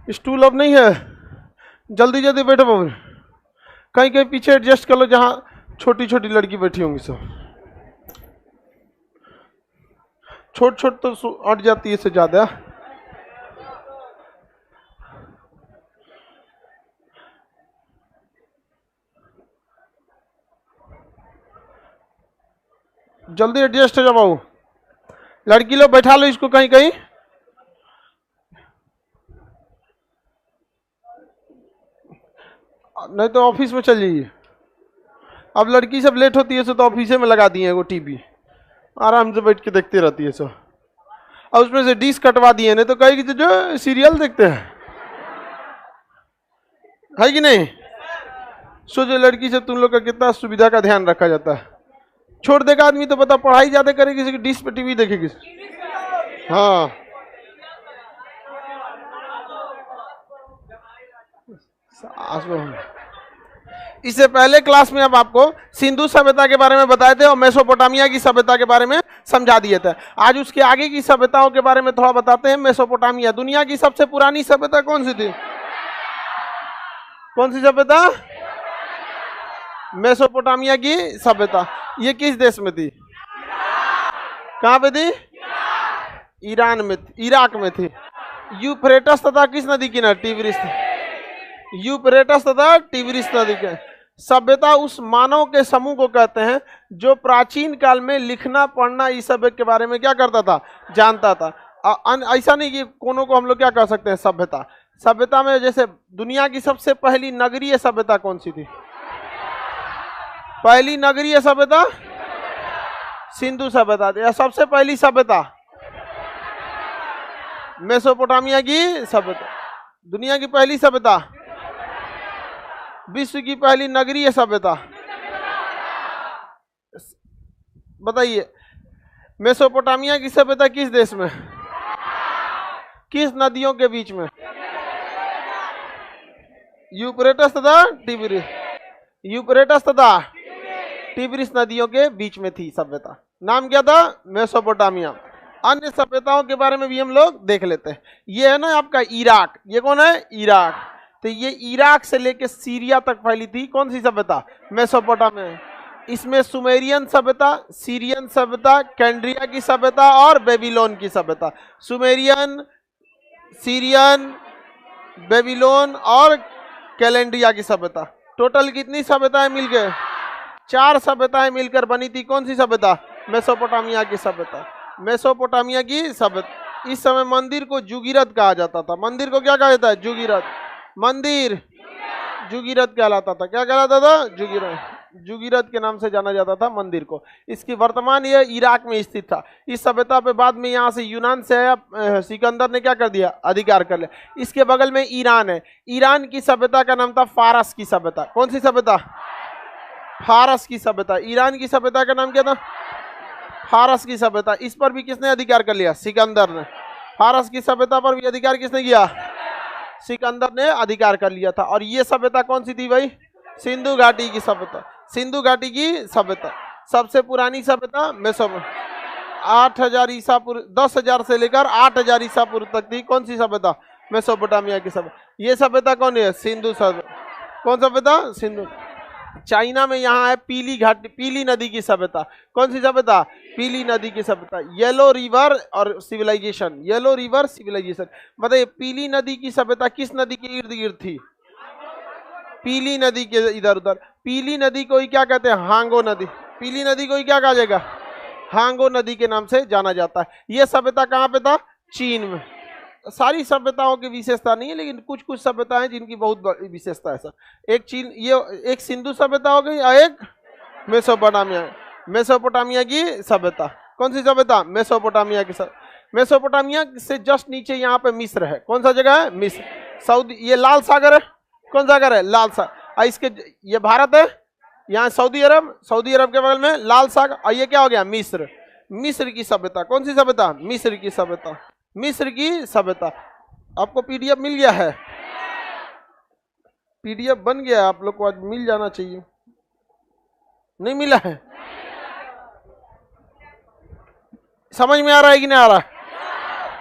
Stool अब नहीं है, जल्दी जल्दी बैठो बाबू, कहीं कहीं पीछे एडजस्ट कर लो जहाँ छोटी छोटी लड़की बैठी होंगी सब। छोट छोट तो अट जाती है से ज्यादा। जल्दी एडजस्ट हो जाओ बाबू, लड़की लोग बैठा लो इसको कहीं कहीं। नहीं तो ऑफिस में चल जाइए। अब लड़की सब लेट होती है तो ऑफिस में लगा दिए वो टीवी, आराम से बैठ के देखते रहती है सब। और उसमें से डिश कटवा दिए, नहीं तो कहेगी तो जो सीरियल देखते हैं, है कि नहीं। सोचो लड़की से तुम लोग का कितना सुविधा का ध्यान रखा जाता है। छोड़ देगा आदमी तो बता, पढ़ाई ज्यादा करेगी किसी की डिश पे टीवी देखेगी। हाँ इससे पहले क्लास में अब आपको सिंधु सभ्यता के बारे में बताए थे और मेसोपोटामिया की सभ्यता के बारे में समझा दिए थे। आज उसके आगे की सभ्यताओं के बारे में थोड़ा बताते हैं। मेसोपोटामिया दुनिया की सबसे पुरानी सभ्यता कौन सी थी? कौन सी सभ्यता? मेसोपोटामिया की सभ्यता। ये किस देश में थी? कहां पे थी? ईरान में, इराक में थी। यूफ्रेटस तथा किस नदी किनारे? टिग्रिस। यूफ्रेटस तथा टिग्रिस नदी के। सभ्यता उस मानव के समूह को कहते हैं जो प्राचीन काल में लिखना पढ़ना इस सब के बारे में क्या करता था? जानता था। ऐसा नहीं कि कोनो को हम लोग क्या कह सकते हैं सभ्यता। सभ्यता में जैसे दुनिया की सबसे पहली नगरीय सभ्यता कौन सी थी? पहली नगरीय सभ्यता सिंधु सभ्यता थी। सबसे पहली सभ्यता मेसोपोटामिया की सभ्यता। दुनिया की पहली सभ्यता, विश्व की पहली नगरीय सभ्यता। बताइए मेसोपोटामिया की सभ्यता किस देश में, किस नदियों के बीच में? यूफ्रेटस तथा टिग्रिस। यूफ्रेटस तथा टिग्रिस नदियों के बीच में थी सभ्यता। नाम क्या था? मेसोपोटामिया। अन्य सभ्यताओं के बारे में भी हम लोग देख लेते हैं। ये है ना आपका इराक। ये कौन है? इराक। तो ये इराक से लेके सीरिया तक फैली थी कौन सी सभ्यता? मेसोपोटामिया। इसमें सुमेरियन सभ्यता, सीरियन सभ्यता, कैंड्रिया की सभ्यता और बेबीलोन की सभ्यता। सुमेरियन, सीरियन, बेबीलोन और कैलेंड्रिया की सभ्यता। टोटल कितनी सभ्यताएं मिलकर? 4 सभ्यताएं मिलकर बनी थी कौन सी सभ्यता? मेसोपोटामिया की सभ्यता। मेसोपोटामिया की सभ्यता। इस समय मंदिर को जुगीरत कहा जाता था। मंदिर को क्या कहा जाता है? जुगीरत। मंदिर जुगीरत कहलाता था। क्या कहलाता था? जुगीरत। जुगीरत के नाम से जाना जाता था मंदिर को। इसकी वर्तमान ये इराक में स्थित था। इस सभ्यता पे बाद में यहाँ से यूनान से सिकंदर ने क्या कर दिया? अधिकार कर लिया। इसके बगल में ईरान है। ईरान की सभ्यता का नाम था फारस की सभ्यता। कौन सी सभ्यता? फारस की सभ्यता। ईरान की सभ्यता का नाम क्या था? फारस की सभ्यता। इस पर भी किसने अधिकार कर लिया? सिकंदर ने। फारस की सभ्यता पर भी अधिकार किसने किया? सिकंदर ने अधिकार कर लिया था। और ये सभ्यता कौन सी थी भाई? सिंधु घाटी की सभ्यता। सिंधु घाटी की सभ्यता सबसे पुरानी सभ्यता। मेसोपोटामिया 8000 ईसा पूर्व, 10,000 से लेकर 8000 ईसा पूर्व तक थी कौन सी सभ्यता? मेसोपोटामिया की सभ्यता। ये सभ्यता कौन है? सिंधु सभ्यता। कौन सभ्यता? सिंधु। चाइना में यहाँ है पीली घाटी, पीली नदी की सभ्यता। कौन सी सभ्यता? पीली नदी की सभ्यता। येलो रिवर और सिविलाइजेशन। Yellow river civilization. बताइए पीली नदी की सभ्यता किस नदी के इर्द गिर्द थी? पीली नदी के इधर उधर। पीली नदी को ही क्या कहते हैं? हांगो नदी। पीली नदी को ही क्या कहा जाएगा? हांगो नदी के नाम से जाना जाता है। यह सभ्यता कहाँ पे था? चीन में। सारी सभ्यताओं की विशेषता नहीं है, लेकिन कुछ कुछ सभ्यताएं जिनकी बहुत बड़ी विशेषता है सर। एक चीन, ये एक सिंधु सभ्यता हो गई और एक मेसोपोटामिया। मेसोपोटामिया की सभ्यता। कौन सी सभ्यता? मेसोपोटामिया की सभ्यता। मेसोपोटामिया से जस्ट नीचे यहाँ पे मिस्र है। कौन सा जगह है? मिस्र। सऊदी, ये लाल सागर है। कौन सागर है? लाल सागर। इसके ये भारत है, यहाँ सऊदी अरब, सऊदी अरब के बगल में लाल सागर। और ये क्या हो गया? मिस्र। मिस्र की सभ्यता। कौन सी सभ्यता? मिस्र की सभ्यता। मिस्र की सभ्यता। आपको पीडीएफ मिल गया है? पीडीएफ बन गया, आप लोग को आज मिल जाना चाहिए। नहीं मिला है? समझ में आ रहा है कि नहीं आ रहा?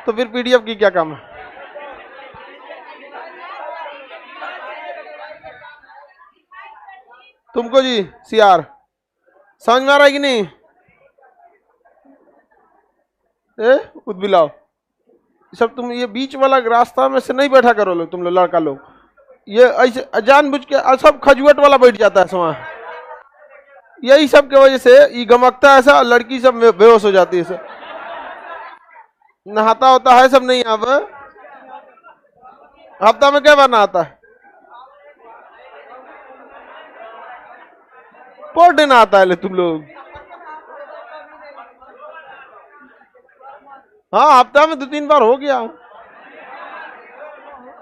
तो फिर पीडीएफ की क्या काम है? तुमको जी सियार समझ में आ रहा है कि नहीं? उदबिलाओ सब तुम ये बीच वाला रास्ता में से नहीं बैठा करो लोग, तुम लोग लड़का लोग, ये ऐसे जानबूझ के सब खजुआट वाला बैठ जाता है वहाँ, यही सब के वजह से ये गमकता है ऐसा, लड़की सब बेहोश हो जाती है सब, नहाता होता है सब नहीं। अब हफ्ता में क्या बार नहाता है? पर डे नहाता है ले तुम लोग? हाँ हफ्ता में 2-3 बार हो गया।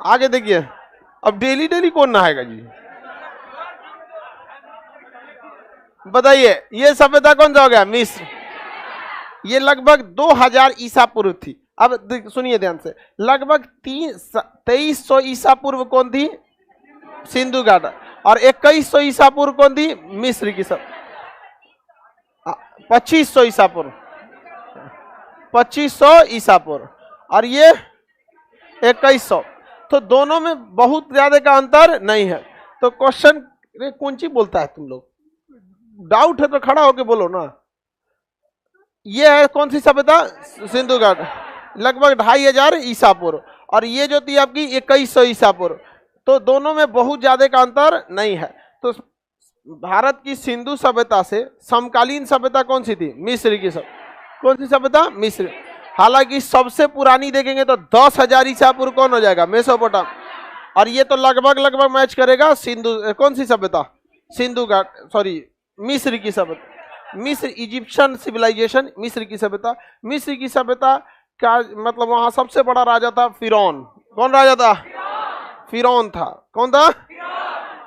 आगे देखिए, अब डेली डेली कौन नहाएगा जी? बताइए ये सभ्यता कौन सा हो गया? मिस्र। ये लगभग 2000 ईसा पूर्व थी। अब सुनिए ध्यान से, लगभग 2300 ईसा पूर्व कौन थी? सिंधु घाटी। और 2100 ईसा पूर्व कौन थी? मिस्र की सब। 2500 ईसा पूर्व, 2500 ईसा पूर्व, और ये 2100, तो दोनों में बहुत ज्यादा का अंतर नहीं है। तो क्वेश्चन कौन सी बोलता है तुम लोग? डाउट है तो खड़ा होके बोलो ना। ये है कौन सी सभ्यता? सिंधु घाटी, लगभग 2500 ईसा पूर्व, और ये जो थी आपकी 2100 ईसा पूर्व, तो दोनों में बहुत ज्यादा का अंतर नहीं है। तो भारत की सिंधु सभ्यता से समकालीन सभ्यता कौन सी थी? मिस्र की सब। कौन सी सभ्यता? मिस्र। हालांकि सबसे पुरानी देखेंगे तो 10,000 ईसा पूर्व कौन हो जाएगा? मेसोपोटामिया। और ये तो लगभग मैच करेगा सिंधु, कौन सी सभ्यता? सिंधु घाट, सॉरी मिस्र की सभ्यता। मिस्र, इजिप्शियन सिविलाइजेशन, मिस्र की सभ्यता। मिस्र की सभ्यता का मतलब वहां सबसे बड़ा राजा था फिरौन। कौन राजा था? फिरौन था। कौन था?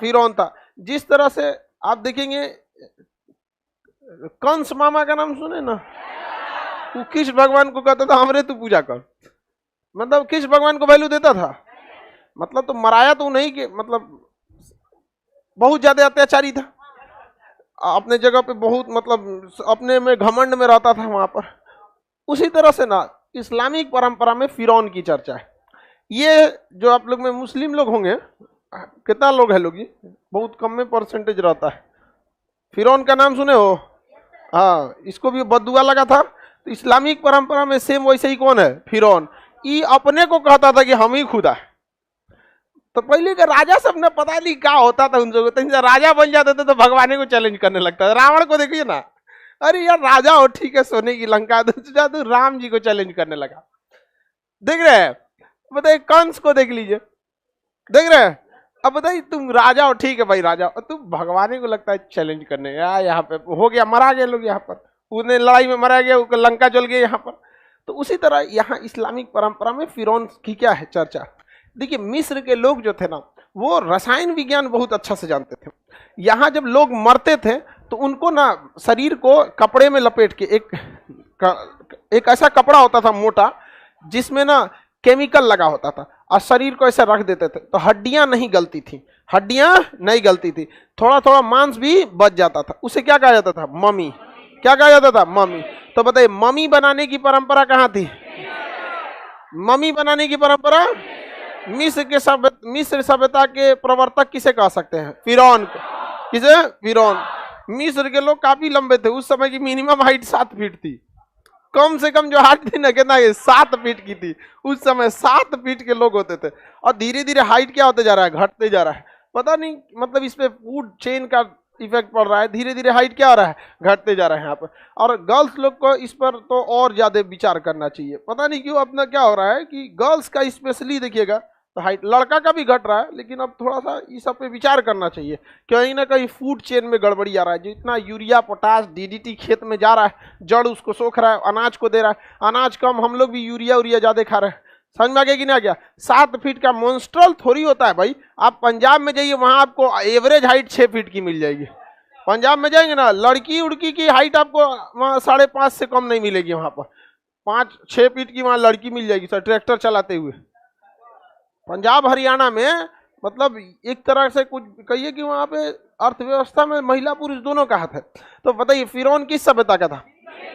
फिरौन था। जिस तरह से आप देखेंगे, कंस मामा का नाम सुने ना, वो कृष्ण भगवान को कहता था हमरे तू पूजा कर, मतलब कृष्ण भगवान को वैल्यू देता था, मतलब तो मराया तो नहीं, कि मतलब बहुत ज्यादा अत्याचारी था, अपने जगह पे बहुत मतलब अपने में घमंड में रहता था वहां पर। उसी तरह से ना इस्लामिक परंपरा में फिरौन की चर्चा है। ये जो आप लोग में मुस्लिम लोग होंगे, कितना लोग है लोग, ये बहुत कम में परसेंटेज रहता है। फिरौन का नाम सुने हो? हाँ, इसको भी बददुआ लगा था। तो इस्लामिक परंपरा में सेम वैसे ही कौन है? फिरौन। ये अपने को कहता था कि हम ही खुदा है। तो पहले के राजा सब ने पता नहीं क्या होता था, उन लोगों को राजा बन जाते थे तो भगवान को चैलेंज करने लगता था। रावण को देखिए ना, अरे यार राजा हो ठीक है, सोने की लंका, तो राम जी को चैलेंज करने लगा। देख रहे हैं? बताइए कंस को देख लीजिए, देख रहे हैं? अब बताइए तुम राजा हो, ठीक है भाई राजा, और तुम भगवान को लगता है चैलेंज करने। यार यहाँ पे हो गया, मरा गए लोग, यहाँ पर उन्हें लड़ाई में मरा गया, लंका जल गई यहाँ पर। तो उसी तरह यहाँ इस्लामिक परंपरा में फिरौन की क्या है चर्चा। देखिए मिस्र के लोग जो थे ना, वो रसायन विज्ञान बहुत अच्छा से जानते थे। यहाँ जब लोग मरते थे तो उनको ना शरीर को कपड़े में लपेट के, एक ऐसा कपड़ा होता था मोटा, जिसमें ना केमिकल लगा होता था, और शरीर को ऐसा रख देते थे, तो हड्डियां नहीं गलती थी, हड्डियां नहीं गलती थी, थोड़ा थोड़ा मांस भी बच जाता था। उसे क्या कहा जाता था? मम्मी। क्या कहा जाता था? मम्मी। तो बताइए मम्मी बनाने की परंपरा कहाँ थी? मम्मी बनाने की परंपरा मिस्र सभ्यता के प्रवर्तक किसे कह सकते हैं? फिरौन को। किसे? फिरौन। मिस्र के लोग काफी लंबे थे, उस समय की मिनिमम हाइट 7 फीट थी। कम से कम जो हाइट थी ना, कितना? 7 फीट की थी। उस समय 7 फीट के लोग होते थे, और धीरे धीरे हाइट क्या होते जा रहा है? घटते जा रहा है। पता नहीं, मतलब इस पे फूड चेन का इफेक्ट पड़ रहा है, धीरे धीरे हाइट क्या हो रहा है? घटते जा रहा है यहाँ पर। और गर्ल्स लोग को इस पर तो और ज्यादा विचार करना चाहिए। पता नहीं क्यों अपना क्या हो रहा है कि गर्ल्स का स्पेशली देखिएगा तो हाइट, लड़का का भी घट रहा है, लेकिन अब थोड़ा सा इस सब पे विचार करना चाहिए। कहीं ना कहीं फूड चेन में गड़बड़ी आ रहा है। जितना यूरिया, पोटास, डीडीटी खेत में जा रहा है, जड़ उसको सोख रहा है, अनाज को दे रहा है, अनाज कम, हम लोग भी यूरिया ज्यादा खा रहे हैं। समझ में आ गया कि नहीं आ गया? 7 फीट का मॉन्स्ट्रल थोड़ी होता है भाई। आप पंजाब में जाइए, वहां आपको एवरेज हाइट 6 फीट की मिल जाएगी। पंजाब में जाएंगे ना, लड़की उड़की की हाइट आपको वहाँ 5.5 से कम नहीं मिलेगी। वहां पर 5-6 फीट की वहां लड़की मिल जाएगी सर, ट्रैक्टर चलाते हुए। पंजाब हरियाणा में मतलब एक तरह से कुछ कहिए कि वहां पे अर्थव्यवस्था में महिला पुरुष दोनों का हाथ है। तो बताइए फिरौन किस सभ्यता का था?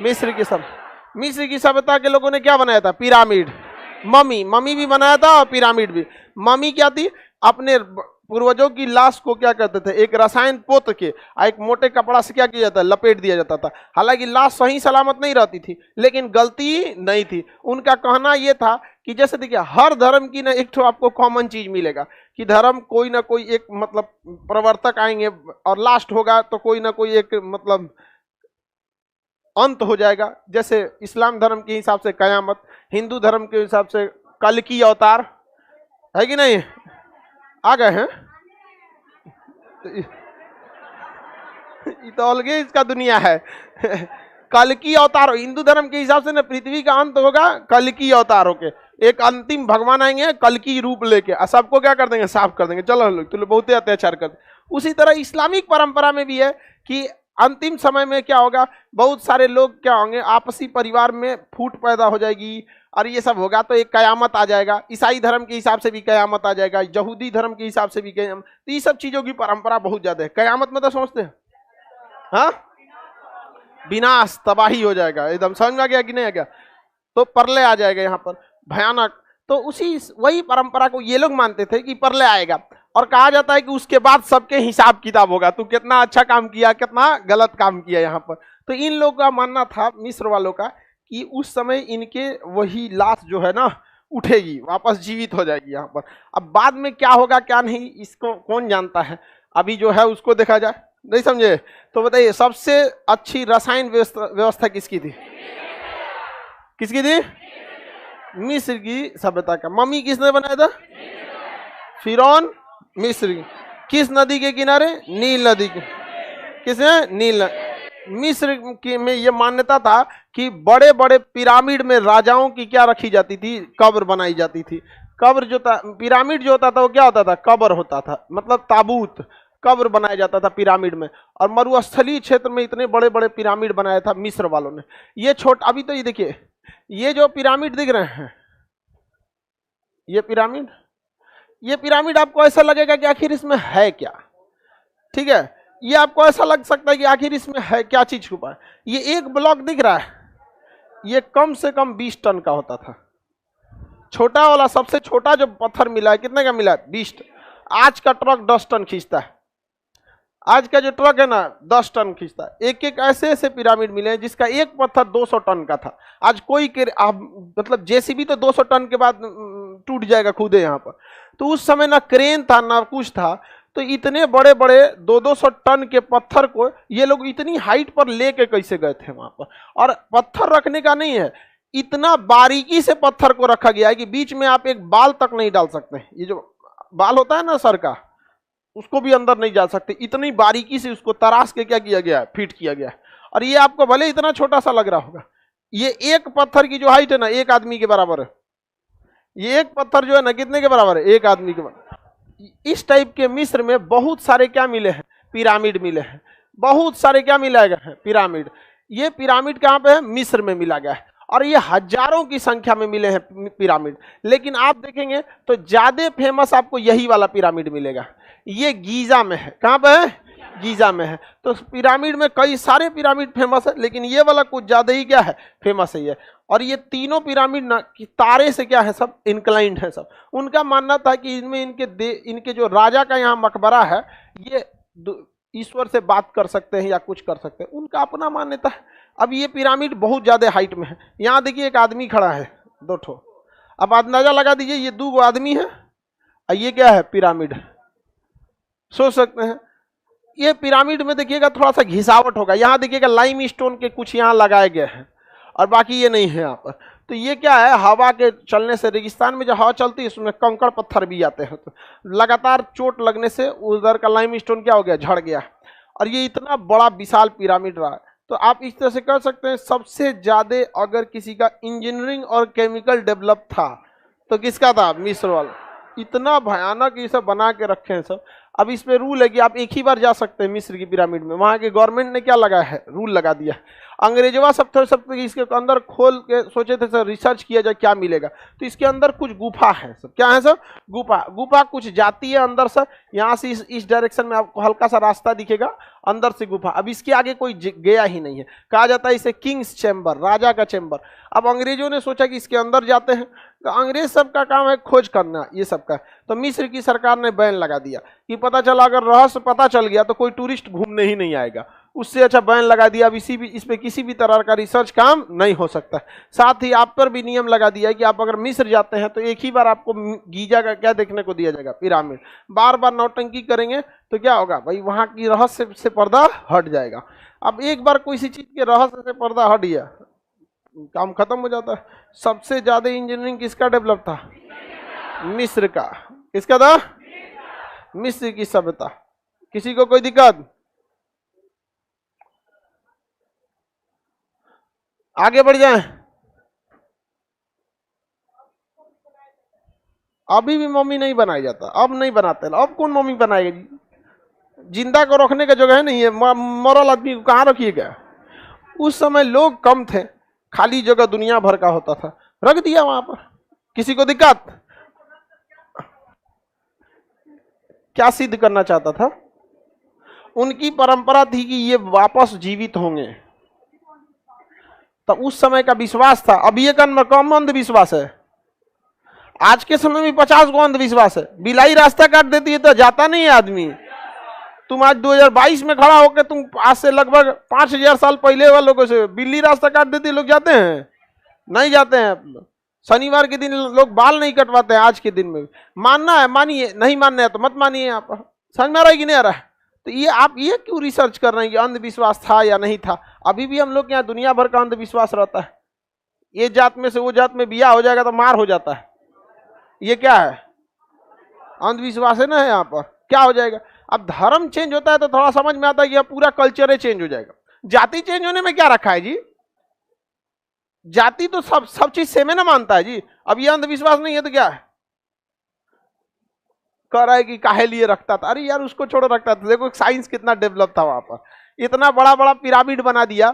मिस्र की सभ्यता। मिस्र की सभ्यता के लोगों ने क्या बनाया था? पिरामिड। मम्मी भी बनाया था, और पिरामिड भी। मम्मी क्या थी? अपने पूर्वजों की लाश को क्या करते थे, एक रसायन पोत के एक मोटे कपड़ा से क्या किया जाता है, लपेट दिया जाता था। हालांकि लाश सही सलामत नहीं रहती थी, लेकिन गलती नहीं थी। उनका कहना यह था कि जैसे देखिए हर धर्म की ना एक तो आपको कॉमन चीज मिलेगा कि धर्म कोई ना कोई एक मतलब प्रवर्तक आएंगे और लास्ट होगा तो कोई ना कोई एक मतलब अंत हो जाएगा। जैसे इस्लाम धर्म के हिसाब से कयामत, हिंदू धर्म के हिसाब से कल की अवतार, है कि नहीं, आ गए हैं। तो अलगे इसका दुनिया है। कल की अवतार हिंदू धर्म के हिसाब से ना पृथ्वी का अंत होगा कल की अवतार होके, एक अंतिम भगवान आएंगे कल की रूप लेके, सबको क्या कर देंगे, साफ कर देंगे, चलो लोग तो बहुत अत्याचार कर। उसी तरह इस्लामिक परंपरा में भी है कि अंतिम समय में क्या होगा, बहुत सारे लोग क्या होंगे, आपसी परिवार में फूट पैदा हो जाएगी और ये सब होगा, तो एक कयामत आ जाएगा। ईसाई धर्म के हिसाब से भी कयामत आ जाएगा, यहूदी धर्म के हिसाब से भी कयामत। तो ये सब चीजों की परंपरा बहुत ज्यादा है। कयामत में तो समझते हैं, हाँ, विनाश, तबाही हो जाएगा, एकदम समझ में आ गया कि नहीं आ गया। तो प्रलय आ जाएगा यहाँ पर, भयानक। तो उसी वही परंपरा को ये लोग मानते थे कि प्रलय आएगा और कहा जाता है कि उसके बाद सबके हिसाब किताब होगा, तू कितना अच्छा काम किया, कितना गलत काम किया यहाँ पर। तो इन लोगों का मानना था, मिस्र वालों का, कि उस समय इनके वही लाश जो है ना उठेगी, वापस जीवित हो जाएगी यहाँ पर। अब बाद में क्या होगा क्या नहीं, इसको कौन जानता है, अभी जो है उसको देखा जाए। नहीं समझे तो बताइए, सबसे अच्छी रसायन व्यवस्था किसकी थी, किसकी थी, मिस्र की सभ्यता का। मम्मी किसने बनाया था, फिरौन मिस्र। किस नदी के किनारे, नील नदी के, किसने, नील। मिस्र में यह मान्यता था कि बड़े बड़े पिरामिड में राजाओं की क्या रखी जाती थी, कब्र बनाई जाती थी। कब्र जो था, पिरामिड जो होता था वो क्या होता था, कब्र होता था, मतलब ताबूत, कब्र बनाया जाता था पिरामिड में। और मरुस्थलीय क्षेत्र में इतने बड़े बड़े पिरामिड बनाया था मिस्र वालों ने। ये अभी तो ये देखिए, ये जो पिरामिड दिख रहे हैं, ये पिरामिड आपको ऐसा लगेगा कि आखिर इसमें है क्या, ठीक है। ये आपको ऐसा लग सकता है कि आखिर इसमें है क्या चीज छुपा है। ये एक ब्लॉक दिख रहा है, ये कम से कम 20 टन का होता था। छोटा वाला, सबसे छोटा जो पत्थर मिला है, कितने का मिला है, 20 टन। आज का ट्रक 10 टन खींचता है, आज का जो ट्रक है ना 10 टन खींचता है। एक एक ऐसे ऐसे पिरामिड मिले हैं जिसका एक पत्थर 200 टन का था। आज कोई मतलब जेसीबी तो 200 टन के बाद टूट जाएगा खुदे यहाँ पर। तो उस समय ना क्रेन था ना कुछ था, तो इतने बड़े बड़े 200 टन के पत्थर को ये लोग इतनी हाइट पर लेके कैसे गए थे वहां पर। और पत्थर रखने का नहीं है, इतना बारीकी से पत्थर को रखा गया है कि बीच में आप एक बाल तक नहीं डाल सकते। ये जो बाल होता है ना सर का, उसको भी अंदर नहीं जा सकते, इतनी बारीकी से उसको तराश के क्या किया गया है, फिट किया गया है। और ये आपको भले इतना छोटा सा लग रहा होगा, ये एक पत्थर की जो हाइट है ना, एक आदमी के बराबर है। ये एक पत्थर जो है ना कितने के बराबर है, एक आदमी के बराबर। इस टाइप के मिस्र में बहुत सारे क्या मिले हैं, पिरामिड मिले हैं। बहुत सारे क्या मिला गया है, पिरामिड। ये पिरामिड कहाँ पे है, मिस्र में मिला गया है। और ये हजारों की संख्या में मिले हैं पिरामिड। लेकिन आप देखेंगे तो ज्यादा फेमस आपको यही वाला पिरामिड मिलेगा। ये गीजा में है, कहाँ पे है, गीजा में है। तो पिरामिड में कई सारे पिरामिड फेमस है, लेकिन ये वाला कुछ ज्यादा ही क्या है, फेमस है ये। और ये तीनों पिरामिड ना कि तारे से क्या है, सब इंक्लाइंड है सब। उनका मानना था कि इनमें इनके जो राजा का यहाँ मकबरा है, ये ईश्वर से बात कर सकते हैं या कुछ कर सकते हैं, उनका अपना मान्यता है। अब ये पिरामिड बहुत ज्यादा हाइट में है। यहाँ देखिए एक आदमी खड़ा है, 2 ठो। अब अंदाजा लगा दीजिए, ये 2 आदमी है और ये क्या है, पिरामिड। सोच सकते हैं ये पिरामिड में देखिएगा थोड़ा सा घिसावट होगा। यहाँ देखिएगा लाइम स्टोन के कुछ यहाँ लगाए गए हैं और बाकी ये नहीं है यहाँ पर। तो ये क्या है, हवा के चलने से, रेगिस्तान में जो हवा चलती है उसमें कंकड़ पत्थर भी आते हैं, तो लगातार चोट लगने से उधर का लाइम स्टोन क्या हो गया, झड़ गया। और ये इतना बड़ा विशाल पिरामिड रहा है। तो आप इस तरह से कह सकते हैं सबसे ज्यादा अगर किसी का इंजीनियरिंग और केमिकल डेवलप था तो किसका था, मिस्र वाला। इतना भयानक ये सब बना के रखे हैं सब। अब इस पे रूल है कि आप एक ही बार जा सकते हैं मिस्र की पिरामिड में। वहां के गवर्नमेंट ने क्या लगा है, रूल लगा दिया। अंग्रेजवा सब इसके अंदर खोल के सोचे थे सर रिसर्च किया जाए क्या मिलेगा। तो इसके अंदर कुछ गुफा है सब। क्या है सर, गुफा कुछ जाती है अंदर सर। यहाँ से इस डायरेक्शन में आपको हल्का सा रास्ता दिखेगा, अंदर से गुफा। अब इसके आगे कोई गया ही नहीं है। कहा जाता है इसे किंग्स चैम्बर, राजा का चैम्बर। अब अंग्रेजों ने सोचा कि इसके अंदर जाते हैं, तो अंग्रेज सबका काम है खोज करना ये सबका। तो मिस्र की सरकार ने बैन लगा दिया कि पता चला अगर रहस्य पता चल गया तो कोई टूरिस्ट घूमने ही नहीं आएगा, उससे अच्छा बैन लगा दिया। अब इस पे किसी भी तरह का रिसर्च काम नहीं हो सकता। साथ ही आप पर भी नियम लगा दिया है कि आप अगर मिस्र जाते हैं तो एक ही बार आपको गीजा का क्या देखने को दिया जाएगा, पिरामिड। बार बार नौटंकी करेंगे तो क्या होगा भाई, वहां की रहस्य से पर्दा हट जाएगा। अब एक बार कोई सी चीज के रहस्य से पर्दा हट गया, काम खत्म हो जाता है। सबसे ज्यादा इंजीनियरिंग किसका डेवलप था? मिस्र का। किसका था? मिस्र की सभ्यता। किसी को कोई दिक्कत? आगे बढ़ जाएं। अभी भी मम्मी नहीं बनाया जाता, अब नहीं बनाते। अब कौन मम्मी बनाएगा जी? जिंदा को रखने का जगह नहीं है, मरल आदमी को कहाँ रखिएगा। उस समय लोग कम थे, खाली जगह दुनिया भर का होता था, रख दिया वहां पर। किसी को दिक्कत? क्या सिद्ध करना चाहता था? उनकी परंपरा थी कि ये वापस जीवित होंगे, तो उस समय का विश्वास था। अब ये कम अंधविश्वास है। आज के समय में 50 गो अंधविश्वास है। बिलाई रास्ता काट देती है तो जाता नहीं है आदमी। तुम आज 2022 में खड़ा होकर तुम आज से लगभग 5000 साल पहले वालों को से बिल्ली रास्ता काट देती है, लोग जाते हैं? नहीं जाते हैं। शनिवार के दिन लोग बाल नहीं कटवाते हैं। आज के दिन में मानना है मानिए, नहीं मानना है तो मत मानिए। आप समझ में आ रहा है कि नहीं आ रहा है? तो ये आप ये क्यों रिसर्च कर रहे हैं कि अंधविश्वास था या नहीं था? अभी भी हम लोग के यहाँ दुनिया भर का अंधविश्वास रहता है। ये जात में से वो जात में बिया हो जाएगा तो मार हो जाता है। ये क्या है? अंधविश्वास है ना। यहाँ पर क्या हो जाएगा? अब धर्म चेंज होता है तो थोड़ा समझ में आता है कि अब पूरा कल्चर चेंज हो जाएगा। जाति चेंज होने में क्या रखा है जी? जाति तो सब चीज सेम है ना, मानता है जी। अब ये अंधविश्वास नहीं है तो क्या है? कह रहा है कि काहे लिए रखता था। अरे यार उसको छोड़ो, रखता था। देखो साइंस कितना डेवलप था वहां पर। इतना बड़ा बड़ा पिरामिड बना दिया,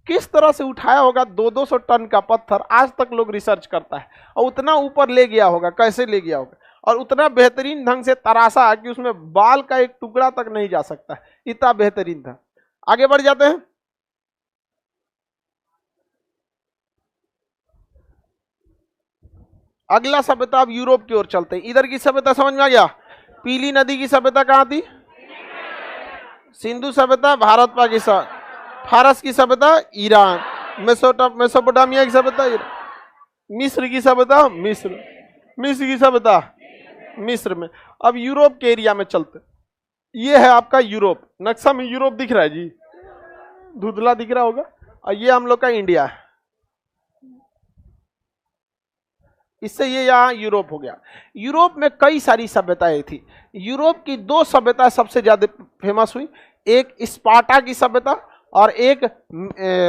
किस तरह से उठाया होगा 200-200 टन का पत्थर, आज तक लोग रिसर्च करता है। और उतना ऊपर ले गया होगा, कैसे ले गया होगा, और उतना बेहतरीन ढंग से तराशा कि उसमें बाल का एक टुकड़ा तक नहीं जा सकता, इतना बेहतरीन था। आगे बढ़ जाते हैं। अगला सभ्यता अब यूरोप की ओर चलते हैं। इधर की सभ्यता समझ में आ गया? पीली नदी की सभ्यता कहां थी? सिंधु सभ्यता भारत पाकिस्तान। फारस की सभ्यता ईरान। मेसोपोटामिया की सभ्यता मिस्र की सभ्यता मिस्र की सभ्यता मिस्र में। अब यूरोप के एरिया में चलते। ये है आपका यूरोप। नक्शा में यूरोप दिख रहा है जी, धुंधला दिख रहा होगा। और ये हम लोग का इंडिया है। इससे ये यहाँ यूरोप हो गया। यूरोप में कई सारी सभ्यताएं थी। यूरोप की 2 सभ्यता सबसे ज्यादा फेमस हुई, एक स्पार्टा की सभ्यता और एक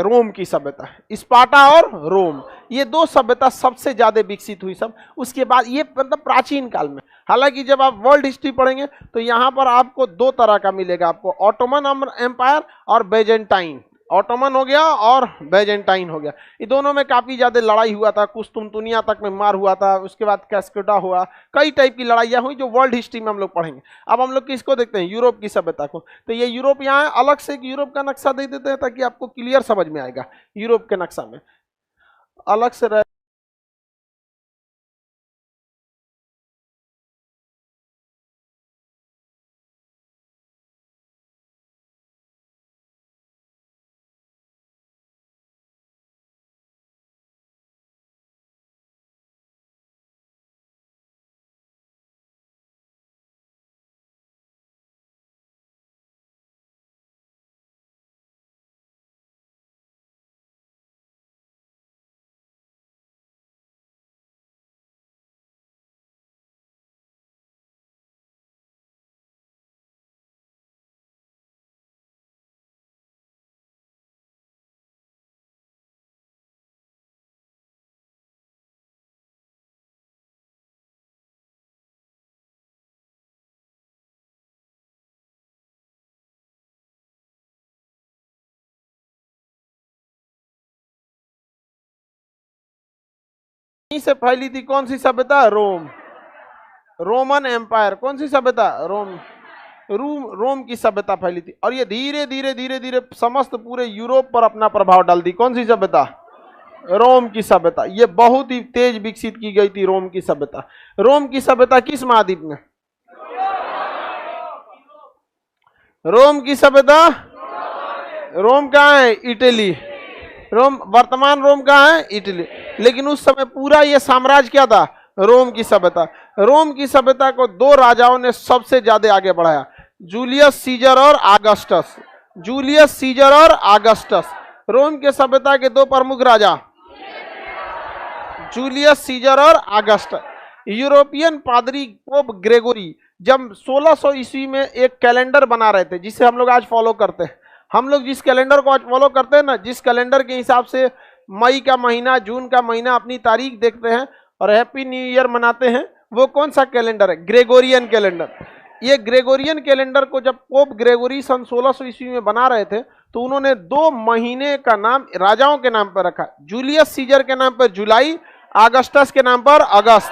रोम की सभ्यता। स्पार्टा और रोम, ये 2 सभ्यता सबसे ज्यादा विकसित हुई सब। उसके बाद ये मतलब प्राचीन काल में। हालांकि जब आप वर्ल्ड हिस्ट्री पढ़ेंगे तो यहाँ पर आपको 2 तरह का मिलेगा, आपको ऑटोमन एम्पायर और बेजेंटाइन। ऑटोमन हो गया और बेजेंटाइन हो गया। ये दोनों में काफी ज्यादा लड़ाई हुआ था, कुस्तुनतुनिया तक में मार हुआ था, उसके बाद कैस्केडा हुआ, कई टाइप की लड़ाइयां हुई जो वर्ल्ड हिस्ट्री में हम लोग पढ़ेंगे। अब हम लोग किसको देखते हैं? यूरोप की सभ्यता को। तो ये यूरोप यहाँ अलग से एक यूरोप का नक्शा दे देते हैं ताकि आपको क्लियर समझ में आएगा। यूरोप के नक्शा में अलग से रह से फैली थी कौन सी सभ्यता? रोम, रोमन एम्पायर। कौन सी सभ्यता? रोम की सभ्यता फैली थी। और ये धीरे धीरे धीरे धीरे समस्त पूरे यूरोप पर अपना प्रभाव डाल दी। कौन सी सभ्यता? रोम की सभ्यता, ये बहुत ही तेज विकसित की गई थी रोम की सभ्यता। रोम की सभ्यता किस महाद्वीप में? रोम की सभ्यता, रोम कहाँ है? इटली। रोम, वर्तमान रोम कहाँ है? इटली। लेकिन उस समय पूरा ये साम्राज्य क्या था? रोम की सभ्यता। रोम की सभ्यता को दो राजाओं ने सबसे ज्यादा आगे बढ़ाया, जूलियस सीजर और ऑगस्टस। जूलियस सीजर और ऑगस्टस, रोम के सभ्यता के दो प्रमुख राजा, जूलियस सीजर और ऑगस्टस। यूरोपियन पादरी पोप ग्रेगोरी जब 1600 ईस्वी में एक कैलेंडर बना रहे थे, जिसे हम लोग आज फॉलो करते हैं। हम लोग जिस कैलेंडर को आज फॉलो करते हैं ना, जिस कैलेंडर के हिसाब से मई का महीना, जून का महीना अपनी तारीख देखते हैं और हैप्पी न्यू ईयर मनाते हैं, वो कौन सा कैलेंडर है? Gregorian calendar. ये ग्रेगोरियन कैलेंडर को जब पोप ग्रेगोरी सन 1600 ईस्वी में बना रहे थे, तो उन्होंने 2 महीने का नाम राजाओं के नाम पर रखा। जूलियस सीजर के नाम पर जुलाई, ऑगस्टस के नाम पर अगस्त।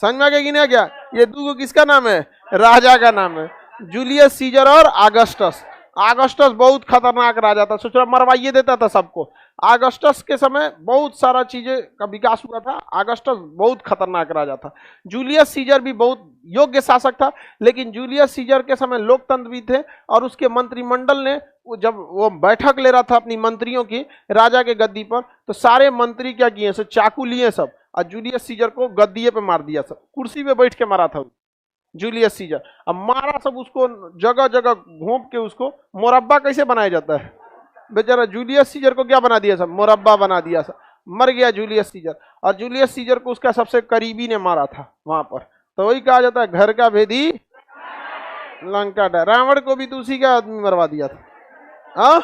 समझ में आ गया कि नहीं गया? ये दो किसका नाम है? राजा का नाम है, जूलियस सीजर और ऑगस्टस। ऑगस्टस बहुत खतरनाक राजा था, सोच रहा मरवाइए देता था सबको। ऑगस्टस के समय बहुत सारा चीजें का विकास हुआ था। ऑगस्टस बहुत खतरनाक राजा था। जूलियस सीजर भी बहुत योग्य शासक था, लेकिन जूलियस सीजर के समय लोकतंत्र भी थे और उसके मंत्रिमंडल ने जब वो बैठक ले रहा था अपनी मंत्रियों की राजा के गद्दी पर, तो सारे मंत्री क्या किए? सब चाकू लिए सब, और जूलियस सीजर को गद्दीए पे मार दिया। सब कुर्सी पे बैठ के मारा था जूलियस सीजर। अब मारा सब उसको, जगह जगह घोंप के उसको मुरब्बा कैसे बनाया जाता है, बेचारा जूलियस सीजर को क्या बना दिया? सब मुरब्बा बना दिया। सब मर गया जूलियस सीजर। और जूलियस सीजर को उसका सबसे करीबी ने मारा था वहां पर। तो वही कहा जाता है घर का भेदी लंका डर। रावण को भी तो उसी का आदमी मरवा दिया था,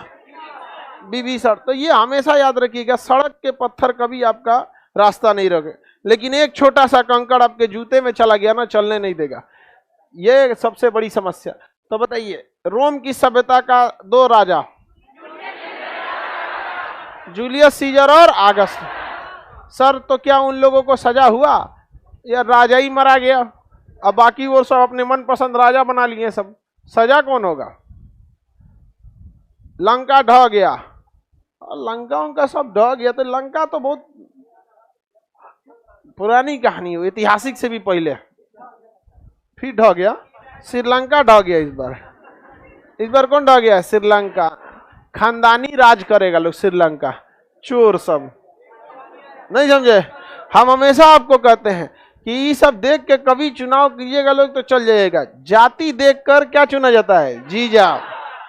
विभीषण। तो ये हमेशा याद रखिएगा, सड़क के पत्थर कभी आपका रास्ता नहीं रोके, लेकिन एक छोटा सा कंकड़ आपके जूते में चला गया ना, चलने नहीं देगा। ये सबसे बड़ी समस्या। तो बताइए, रोम की सभ्यता का 2 राजा, जूलियस सीजर और ऑगस्ट। सर तो क्या उन लोगों को सजा हुआ या राजा ही मरा गया? अब बाकी वो सब अपने मनपसंद राजा बना लिए सब, सजा कौन होगा? लंका ढह गया, लंका उनका सब ढह गया। तो लंका तो बहुत पुरानी कहानी हो, ऐतिहासिक से भी पहले फिर ढह गया। श्रीलंका ढह गया इस बार कौन ढह गया? श्रीलंका। खानदानी राज करेगा लोग, श्रीलंका चोर सब। नहीं समझे? हम हमेशा आपको कहते हैं कि ये सब देख के कभी चुनाव कीजिएगा लोग तो चल जाएगा। जाति देखकर क्या चुना जाता है? जीजा,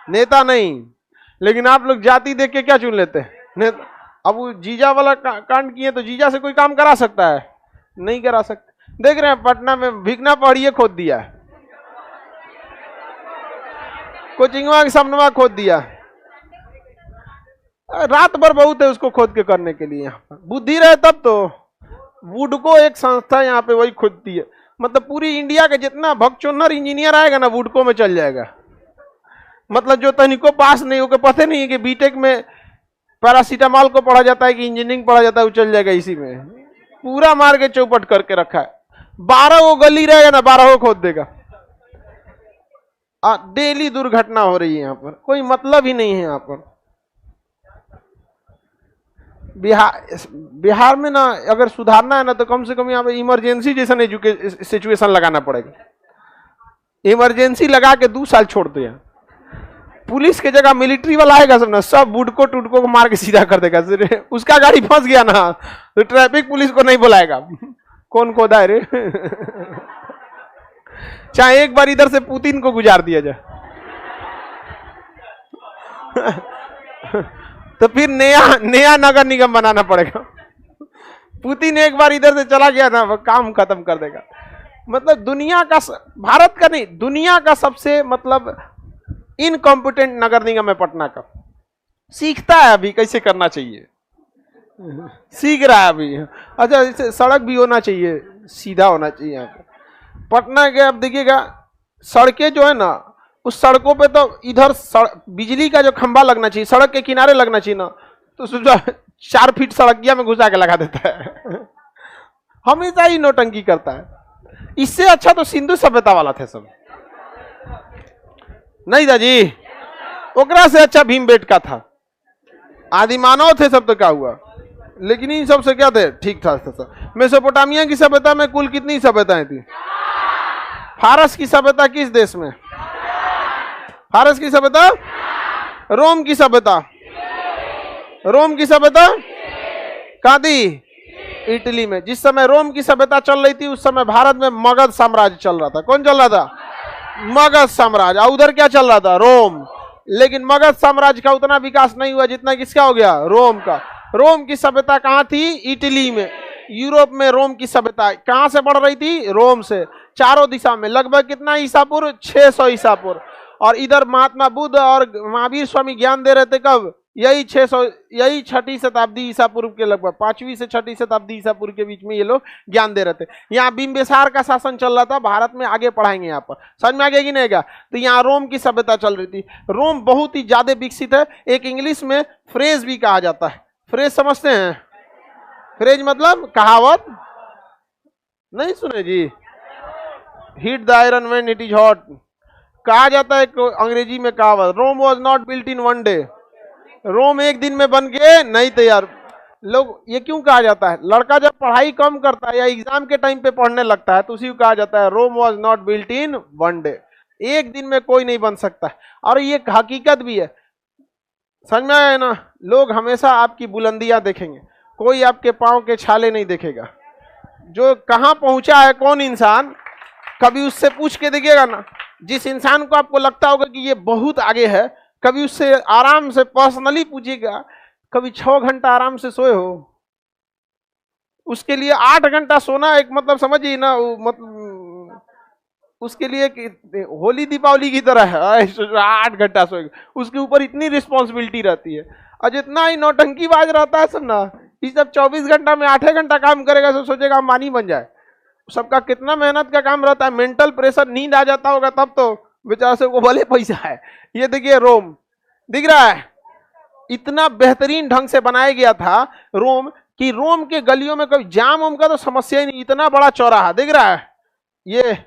नेता नहीं। लेकिन आप लोग जाति देख के क्या चुन लेते हैं? अब वो जीजा वाला कांड किए तो जीजा से कोई काम करा सकता है? नहीं करा सकता। देख रहे हैं पटना में भिकना पहाड़िए खोद दिया है, कोचिंगवा के सामने खोद दिया। रात भर बहुत है उसको खोद के करने के लिए। यहाँ पर बुद्धि रहे तब तो। वुडको एक संस्था यहाँ पे वही खोदती है। मतलब पूरी इंडिया का जितना भगचोन्नर इंजीनियर आएगा ना, वुडको में चल जाएगा। मतलब जो तनिको पास नहीं होकर, पता नहीं है कि बीटेक में पैरासीटामॉल को पढ़ा जाता है कि इंजीनियरिंग पढ़ा जाता है, वो चल जाएगा इसी में। पूरा मार के चौपट करके रखा है। 12 वो गली रहेगा ना, 12 वो खोद देगा। डेली दुर्घटना हो रही है यहाँ पर, कोई मतलब ही नहीं है यहाँ पर। बिहार में ना अगर सुधारना है ना, तो कम से कम यहाँ पे इमरजेंसी जैसा सिचुएशन लगाना पड़ेगा। इमरजेंसी लगा के 2 साल छोड़ दो। पुलिस के जगह मिलिट्री वाला आएगा सब ना, सब बुडको टुडको को मार के सीधा कर देगा। उसका गाड़ी फंस गया ना तो ट्रैफिक पुलिस को नहीं बुलाएगा। कौन खोदा है रे? चाहे एक बार इधर से पुतिन को गुजार दिया जाए तो फिर नया नगर निगम बनाना पड़ेगा। पुतिन एक बार इधर से चला गया ना, काम खत्म कर देगा। मतलब दुनिया का, भारत का नहीं, दुनिया का सबसे मतलब इनकॉम्पिटेंट नगर निगम है पटना का। सीखता है अभी कैसे करना चाहिए, सीख रहा है अभी। अच्छा, इसे सड़क भी होना चाहिए, सीधा होना चाहिए यहाँ पे पटना के। अब देखिएगा सड़कें जो है ना, उस सड़कों पे तो इधर बिजली का जो खंभा लगना चाहिए सड़क के किनारे लगना चाहिए ना, तो 4 फीट सड़किया में घुसा के लगा देता है। हमेशा ही नौटंकी करता है। इससे अच्छा तो सिंधु सभ्यता वाला थे सब, नहीं था जी? ओकरा से अच्छा भीमबेटका था। आदिमानव थे सब तो क्या हुआ? लेकिन इन सब से क्या थे? ठीक ठाक था सर। मेसोपोटामिया की सभ्यता में कुल कितनी सभ्यताएं थी? फारस की सभ्यता किस देश में? फारस की सभ्यता? रोम की सभ्यता? रोम की सभ्यता कहां थी? इटली में। जिस समय रोम की सभ्यता चल रही थी उस समय भारत में मगध साम्राज्य चल रहा था। कौन चल रहा था? मगध साम्राज्य। और उधर क्या चल रहा था? रोम। लेकिन मगध साम्राज्य का उतना विकास नहीं हुआ जितना किसका हो गया? रोम का। रोम की सभ्यता कहां थी? इटली में। यूरोप में रोम की सभ्यता कहां से बढ़ रही थी? रोम से। चारों दिशा में लगभग कितना ईसा पूर्व? 600 ईसा पूर्व। और इधर महात्मा बुद्ध और महावीर स्वामी ज्ञान दे रहे थे कब? यही 600, यही 6ठी शताब्दी ईसा पूर्व के लगभग 5वीं से 6ठी शताब्दी ईसा पूर्व के बीच में ये लोग ज्ञान दे रहे थे। यहाँ बिंबिसार का शासन चल रहा था भारत में। आगे पढ़ाएंगे यहाँ पर, समझ में आ गया कि नहीं? तो यहाँ रोम की सभ्यता चल रही थी। रोम बहुत ही ज्यादा विकसित है। एक इंग्लिश में फ्रेज भी कहा जाता है। फ्रेज समझते हैं? फ्रेज मतलब कहावत। नहीं सुने जी? Heat the iron when it is hot कहा जाता है अंग्रेजी में कहावत। Rome was not built in one day. Rome एक दिन में बन के नहीं तैयार। लोग ये क्यों कहा जाता है? लड़का जब पढ़ाई कम करता है या एग्जाम के टाइम पे पढ़ने लगता है तो उसी को कहा जाता है Rome was not built in one day. एक दिन में कोई नहीं बन सकता। और ये हकीकत भी है। समझ में आया ना? लोग हमेशा आपकी बुलंदियां देखेंगे, कोई आपके पांव के छाले नहीं देखेगा। जो कहां पहुंचा है कौन इंसान, कभी उससे पूछ के देखिएगा ना। जिस इंसान को आपको लगता होगा कि ये बहुत आगे है, कभी उससे आराम से पर्सनली पूछिएगा, कभी 6 घंटा आराम से सोए हो? उसके लिए 8 घंटा सोना एक मतलब समझिए ना, मतलब उसके लिए होली दीपावली की तरह है। 8 घंटा सोएगा, उसके ऊपर इतनी रिस्पॉन्सिबिलिटी रहती है। और जितना ही नौटंकीबाज रहता है सब ना, ये सब 24 घंटा में 8 घंटा काम करेगा तो सोचेगा अंबानी बन जाए। सबका कितना मेहनत का काम रहता है, मेंटल प्रेशर, नींद आ जाता होगा तब तो बेचारा से को भले पैसा है। ये देखिए रोम दिख रहा है, इतना बेहतरीन ढंग से बनाया गया था रोम कि रोम के गलियों में कोई जाम उम का तो समस्या ही नहीं। इतना बड़ा चौराहा दिख रहा है, ये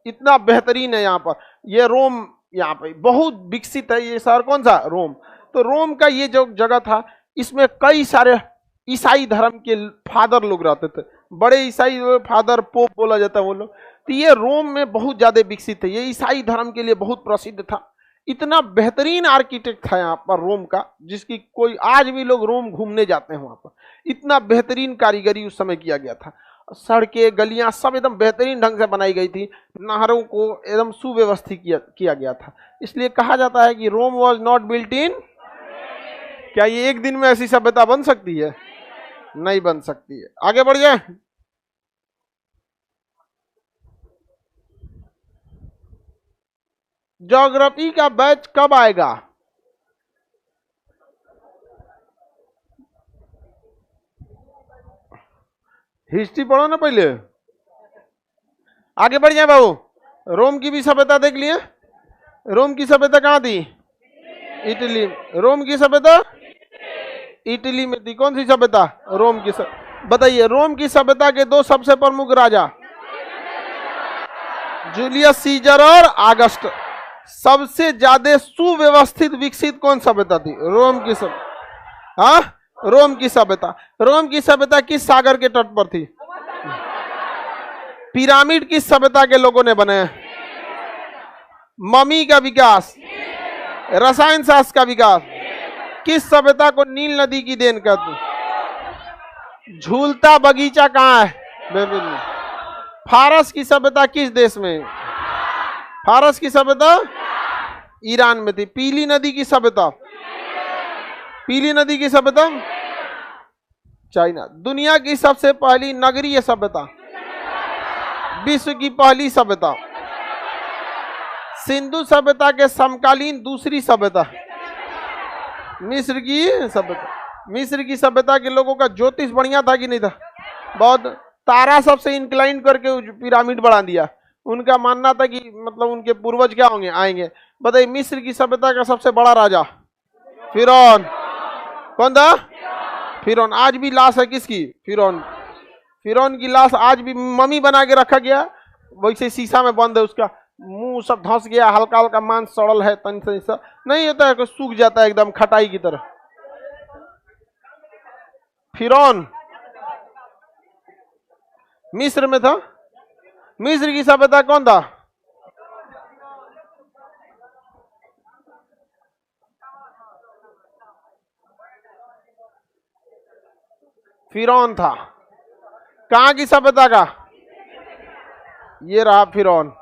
इतना बेहतरीन है। यहाँ पर ये रोम, यहाँ पे बहुत विकसित है ये शहर। कौन सा? रोम। तो रोम का ये जो जगह था इसमें कई सारे ईसाई धर्म के फादर लोग रहते थे। बड़े ईसाई फादर, पोप बोला जाता है वो लोग। तो ये रोम में बहुत ज्यादा विकसित है। ये ईसाई धर्म के लिए बहुत प्रसिद्ध था। इतना बेहतरीन आर्किटेक्ट था यहाँ पर रोम का, जिसकी कोई आज भी लोग रोम घूमने जाते हैं वहां पर। इतना बेहतरीन कारीगरी उस समय किया गया था। सड़कें, गलियां सब एकदम बेहतरीन ढंग से बनाई गई थी। नहरों को एकदम सुव्यवस्थित किया गया था। इसलिए कहा जाता है कि Rome was not built in. क्या ये एक दिन में ऐसी सभ्यता बन सकती है? नहीं बन सकती है। आगे बढ़ जाए। ज्योग्राफी का बैच कब आएगा? हिस्ट्री पढ़ो ना पहले। आगे बढ़ जाए बाबू। रोम की भी सभ्यता देख लिए। रोम की सभ्यता कहां थी? इटली। रोम की सभ्यता इटली में थी। कौन सी सभ्यता? रोम की बताइए। रोम की सभ्यता के 2 सबसे प्रमुख राजा, जूलियस सीजर और आगस्ट। सबसे ज्यादा सुव्यवस्थित विकसित कौन सभ्यता थी? रोम की सभ्यता। हाँ, रोम की सभ्यता। रोम की सभ्यता किस सागर के तट पर थी? पिरामिड किस सभ्यता के लोगों ने बनाया? ममी का विकास, रसायन शास्त्र का विकास किस सभ्यता को नील नदी की देन करती? झूलता बगीचा कहां है? बेबीलोन में। फारस की सभ्यता किस देश में? फारस की सभ्यता ईरान में थी। पीली नदी की सभ्यता, पीली नदी की सभ्यता चाइना। दुनिया की सबसे पहली नगरीय सभ्यता, विश्व की पहली सभ्यता, सिंधु सभ्यता के समकालीन दूसरी सभ्यता, मिस्र की सभ्यता। मिस्र की सभ्यता के लोगों का ज्योतिष बढ़िया था कि नहीं था? बहुत। तारा सबसे इंक्लाइन करके पिरामिड बना दिया। उनका मानना था कि मतलब उनके पूर्वज क्या होंगे, आएंगे। बताइए मिस्र की सभ्यता का सबसे बड़ा राजा फिरौन। कौन था? फिरौन। आज भी लाश है किसकी? फिरौन। फिरौन की लाश आज भी मम्मी बना के रखा गया, वैसे शीशा में बंद है। उसका मुंह सब धंस गया, हल्का हल्का मांस सड़ल है, तन से नहीं होता है, सूख जाता है एकदम खटाई की तरह। फिरौन मिस्र में था। मिस्र की सभ्यता कौन था? फिरौन था। कहां की सभ्यता का? ये रहा फिरौन।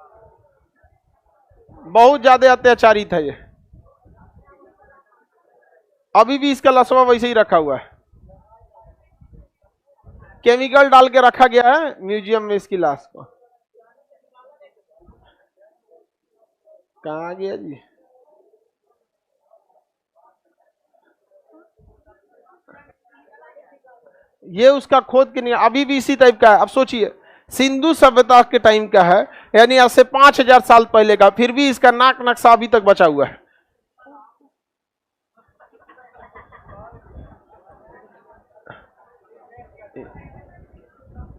बहुत ज्यादा अत्याचारी था ये। अभी भी इसका लसवा वैसे ही रखा हुआ है, केमिकल डाल के रखा गया है म्यूजियम में इसकी लाश को। कहाँ गया जी? ये उसका खोद के नहीं, अभी भी इसी टाइप का है। अब सोचिए सिंधु सभ्यता के टाइम का है, यानी आज से 5000 साल पहले का, फिर भी इसका नाक नक्शा अभी तक बचा हुआ है।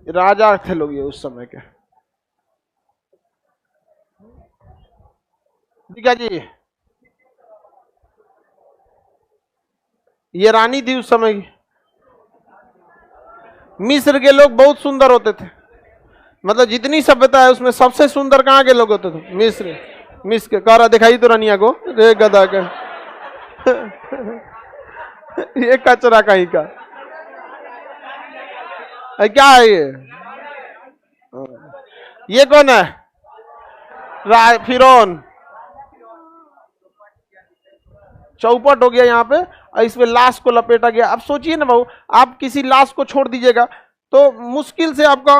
राजा थे लोग ये उस समय के। ठीक है जी, ये रानी थी उस समय की। मिस्र के लोग बहुत सुंदर होते थे, मतलब जितनी सभ्यता है उसमें सबसे सुंदर कहाँ के लोग होते थे? मिस्र। मिस्र के कारा दिखाई तो रनिया को रे गधा का ये कचरा कहीं का क्या है ये कौन है? फिरौन। चौपट हो गया यहाँ पे, और इसमें लाश को लपेटा गया। अब सोचिए ना भाऊ, आप किसी लाश को छोड़ दीजिएगा तो मुश्किल से आपका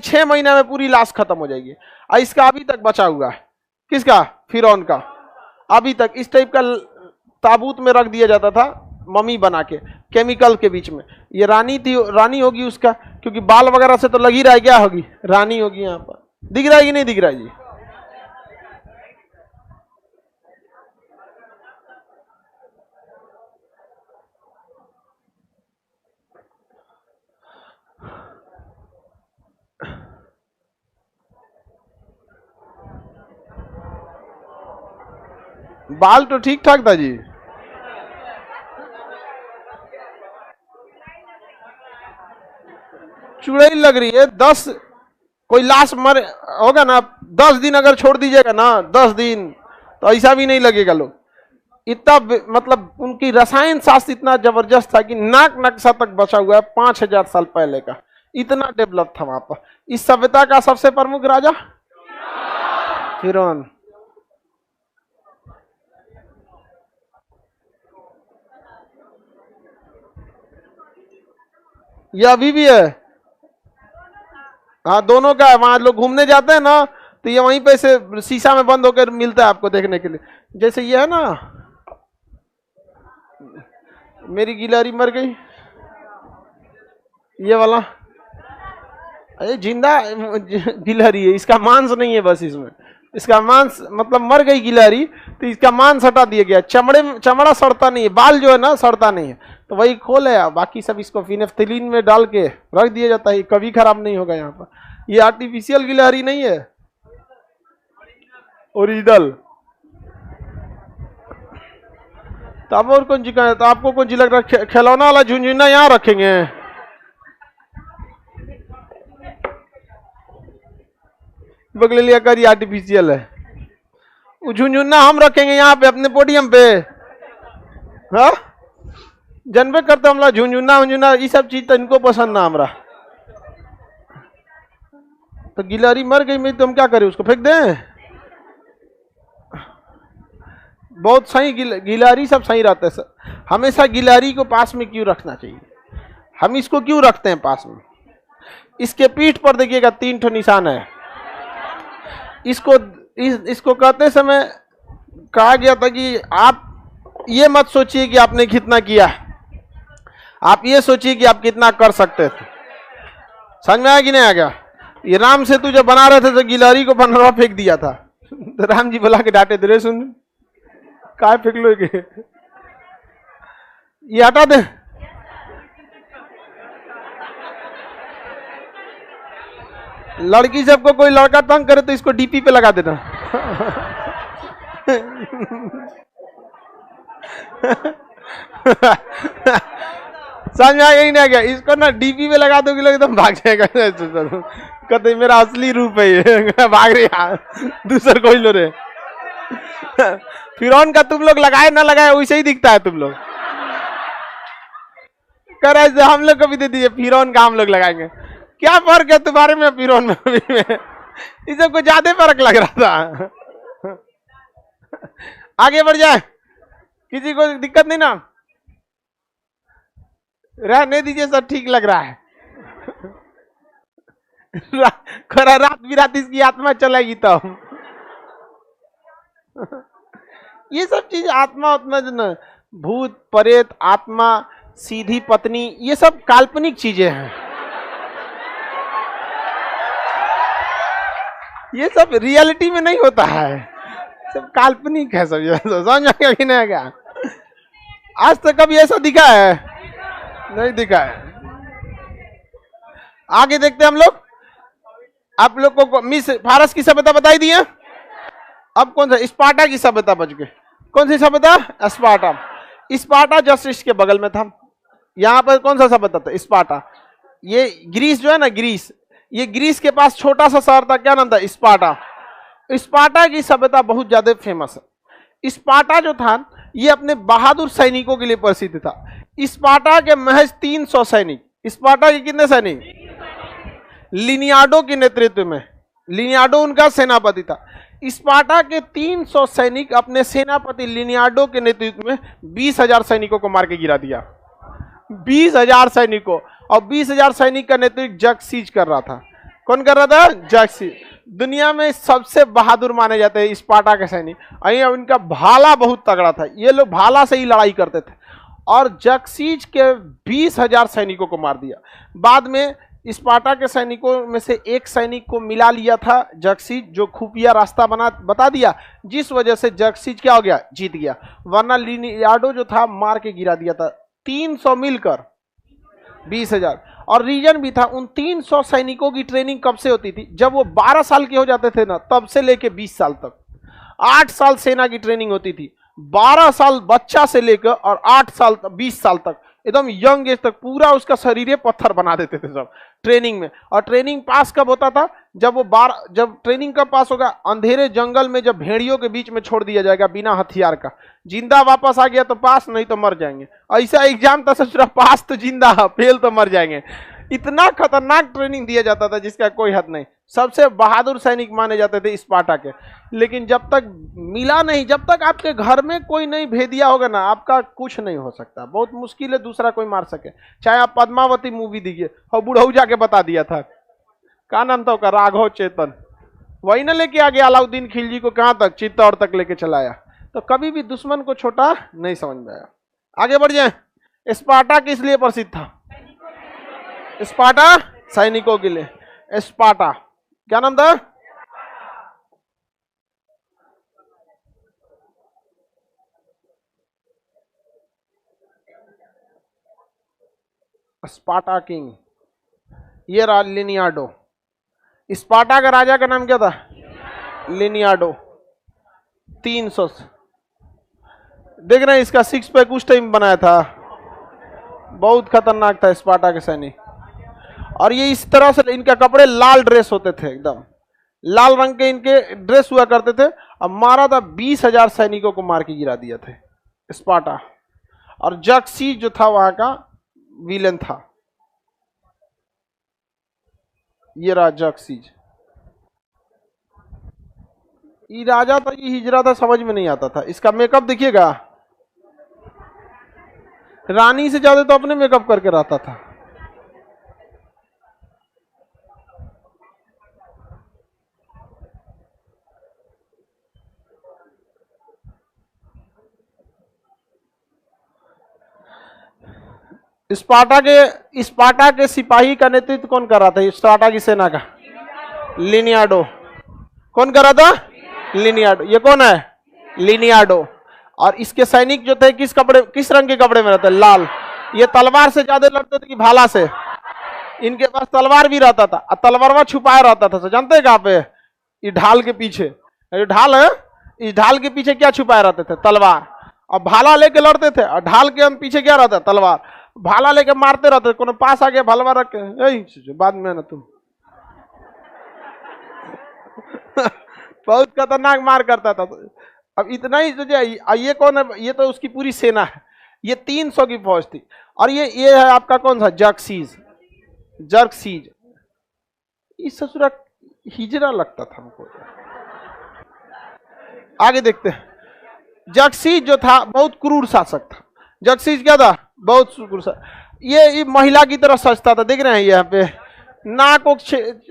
6 महीने में पूरी लाश खत्म हो जाएगी। और इसका अभी तक बचा हुआ है। किसका? फिरौन का। अभी तक इस टाइप का ताबूत में रख दिया जाता था, मम्मी बना के केमिकल के बीच में। ये रानी थी, रानी होगी उसका, क्योंकि बाल वगैरह से तो लग ही रहा है, क्या होगी? रानी होगी। यहाँ पर दिख रहा है कि नहीं दिख रहा है जी? बाल तो ठीक ठाक था जी। चुड़ैल लग रही है। 10 कोई लाश मर होगा ना, 10 दिन अगर छोड़ दीजिएगा ना, 10 दिन, तो ऐसा भी नहीं लगेगा। लोग इतना मतलब उनकी रसायन शास्त्र इतना जबरदस्त था कि नाक नक्शा तक बचा हुआ है 5000 साल पहले का। इतना डेवलप था वहां पर। इस सभ्यता का सबसे प्रमुख राजा फिरौन। ये अभी भी है। हाँ दोनों का है। वहां लोग घूमने जाते हैं ना, तो ये वहीं पे से शीशा में बंद होकर मिलता है आपको देखने के लिए। जैसे ये है ना, मेरी गिलहरी मर गई, ये वाला, अरे जिंदा गिलहरी है, इसका मांस नहीं है बस इसमें। इसका मांस मतलब मर गई गिलहरी तो इसका मांस हटा दिया गया। चमड़ा सड़ता नहीं है, बाल जो है ना सड़ता नहीं है, तो वही खोल है। बाकी सब इसको फिनेफ्थलीन में डाल के रख दिया जाता है, कभी खराब नहीं होगा। यहाँ पर ये आर्टिफिशियल गिलहरी नहीं है, ओरिजिनल। तो अब और कौन जी का है? तो आपको कौन जी लग रहा है? खिलौना वाला झुनझुना यहाँ रखेंगे? बगले लिया कर, ये आर्टिफिशियल है। झुनझुना हम रखेंगे यहाँ पे अपने पोडियम पे। हाँ जनबे करते हमला झुनझुना उंझुना ये सब चीज तो इनको पसंद ना हमरा। तो गिलहरी मर गई में तो हम क्या करें? उसको फेंक दें? बहुत सही गिलहरी सब सही रहता है सर। हमेशा गिलहरी को पास में क्यों रखना चाहिए? हम इसको क्यों रखते हैं पास में? इसके पीठ पर देखिएगा 3 ठो निशान है। इसको कहते समय कहा गया था कि आप ये मत सोचिए कि आपने कितना किया, आप ये सोचिए कि आप कितना कर सकते थे। समझ में आया कि नहीं आ गया? ये राम सेतु जब बना रहे थे तो गिलहरी को बनवा फेंक दिया था, तो राम जी बुला के डांटे थे, रे सुन काय फेंक लो ये हटा दे। लड़की सबको कोई लड़का तंग करे तो इसको डीपी पे लगा देना। समझ में आ गया ही नहीं आ गया? इसको ना डीपी में लगा दोगे लोग एकदम भाग जाएगा। कहते मेरा असली रूप है ये, भाग रहे दूसर कोई लो रे। फिरौन का तुम लोग लगाए ना लगाए वैसे ही दिखता है तुम लोग। कह रहे हम लोग को भी दे दीजिए, फिरौन का हम लोग लगाएंगे। क्या फर्क है तुम्हारे में फिरौन में? इस सबको ज्यादा फर्क लग रहा था। आगे बढ़ जाए, किसी को दिक्कत नहीं ना? रहने दीजिए, सब ठीक लग रहा है। रात बिरात इसकी आत्मा चलेगी तो ये सब चीज आत्मा उतना जो न, भूत प्रेत आत्मा सीधी पत्नी, ये सब काल्पनिक चीजें हैं। ये सब रियलिटी में नहीं होता है, सब काल्पनिक है सब। समझ में कि नहीं क्या? आज तक कभी ऐसा दिखा है? नहीं दिखा है। आगे देखते हैं हम लोग। आप लोग को मिस फारस की सभ्यता बताई दी है। अब कौन सा? स्पार्टा की सभ्यता बच गए। कौन सी सभ्यता? स्पार्टा। स्पार्टा जस्टिस के बगल में था। यहां पर कौन सा सभ्यता था? स्पार्टा। ये ग्रीस जो है ना, ग्रीस, ये ग्रीस के पास छोटा सा शहर था, क्या नाम था? स्पार्टा। स्पार्टा की सभ्यता बहुत ज्यादा फेमस है। स्पार्टा जो था ये अपने बहादुर सैनिकों के लिए प्रसिद्ध था। स्पार्टा के महज 300 सैनिक। स्पार्टा के कितने सैनिक? लिनियाडो के नेतृत्व में, लिनियाडो उनका सेनापति था। स्पार्टा के 300 सैनिक अपने सेनापति लिनियाडो के नेतृत्व में 20,000 सैनिकों को मार के गिरा दिया। 20,000 सैनिकों, और 20,000 सैनिक का नेतृत्व जक्सीज कर रहा था। कौन कर रहा था? जक्सीज। दुनिया में सबसे बहादुर माने जाते हैं स्पार्टा के सैनिक। इनका भाला बहुत तगड़ा था, ये लोग भाला से ही लड़ाई करते थे। और जक्सीज के 20,000 सैनिकों को मार दिया। बाद में स्पार्टा के सैनिकों में से एक सैनिक को मिला लिया था जक्सीज, जो खुफिया रास्ता बता दिया, जिस वजह से जक्सीज क्या हो गया? जीत गया। वरना लिनियाडो जो था मार के गिरा दिया था। 300 मिलकर 20,000। और रीजन भी था, उन 300 सैनिकों की ट्रेनिंग कब से होती थी? जब वो 12 साल के हो जाते थे ना, तब से लेके 20 साल तक। 8 साल सेना की ट्रेनिंग होती थी। 12 साल बच्चा से लेकर और 8 साल 20 साल तक, एकदम यंग एज तक पूरा उसका शरीर पत्थर बना देते थे सब ट्रेनिंग में। और ट्रेनिंग पास कब होता था? जब वो जब ट्रेनिंग कब पास होगा? अंधेरे जंगल में जब भेड़ियों के बीच में छोड़ दिया जाएगा बिना हथियार का। जिंदा वापस आ गया तो पास, नहीं तो मर जाएंगे। ऐसा एग्जाम था, सोच रहा पास तो जिंदा, फेल तो मर जाएंगे। इतना खतरनाक ट्रेनिंग दिया जाता था जिसका कोई हद नहीं। सबसे बहादुर सैनिक माने जाते थे स्पार्टा के। लेकिन जब तक मिला नहीं, जब तक आपके घर में कोई नहीं भेदिया होगा ना, आपका कुछ नहीं हो सकता। बहुत मुश्किल है दूसरा कोई मार सके। चाहे आप पद्मावती मूवी देखिए, और बुढ़ऊ जाके बता दिया था, क्या नाम था उसका? राघव चेतन। वही ना लेके आ गया अलाउद्दीन खिलजी को, कहां तक? चित्तौड़ तक लेके चलाया। तो कभी भी दुश्मन को छोटा नहीं समझ में आया। आगे बढ़ जाए। स्पार्टा किस लिए प्रसिद्ध था? स्पार्टा सैनिकों के लिए। स्पार्टा क्या नाम था? स्पार्टा किंग, ये रहा लिनियाडो। स्पार्टा का राजा का नाम क्या था? लिनियाडो। 300 देख रहे हैं, इसका 6 पैक उस टाइम बनाया था। बहुत खतरनाक था स्पार्टा के सैनिक। और ये इस तरह से, इनके कपड़े लाल ड्रेस होते थे, एकदम लाल रंग के इनके ड्रेस हुआ करते थे। अब मारा था 20,000 सैनिकों को मार के गिरा दिया थे स्पार्टा। और जक्सीज जो था वहां का विलेन था। ये रहा जक्सीज। ये राजा था, ये हिजरा था, समझ में नहीं आता था। इसका मेकअप देखिएगा, रानी से ज्यादा तो अपने मेकअप करके रहता था। स्पार्टा के सिपाही का नेतृत्व कौन कर रहा था? स्पार्टा की सेना का लिनियाडो। कौन कर रहा था? लिनियाडो। ये कौन है? लिनियाडो। और इसके सैनिक जो थे किस रंग के कपड़े में रहते? लाल। ये तलवार से ज्यादा लड़ते थे कि भाला से? इनके पास तलवार भी रहता था, और तलवार छुपाया रहता था। जानते हैं कहां पे? ये ढाल के पीछे। ये ढाल है, इस ढाल के पीछे क्या छुपाए रहते थे? तलवार। और भाला लेके लड़ते थे, और ढाल के पीछे क्या रहता? तलवार। भाला लेके मारते रहते, कोनो पास आ गया भलवा रख के बाद में ना तुम बहुत खतरनाक मार करता था। अब इतना ही सोचिए, ये कौन है? ये तो उसकी पूरी सेना है, ये 300 की फौज थी। और ये है आपका कौन सा? जर्कसीज। जर्कसीज इस ससुरा हिजरा लगता था हमको। आगे देखते हैं। जर्कसीज जो था बहुत क्रूर शासक था। जर्कसीज क्या था? बहुत क्रूर शासक। ये महिला की तरह सजता था, देख रहे हैं यहाँ पे नाक को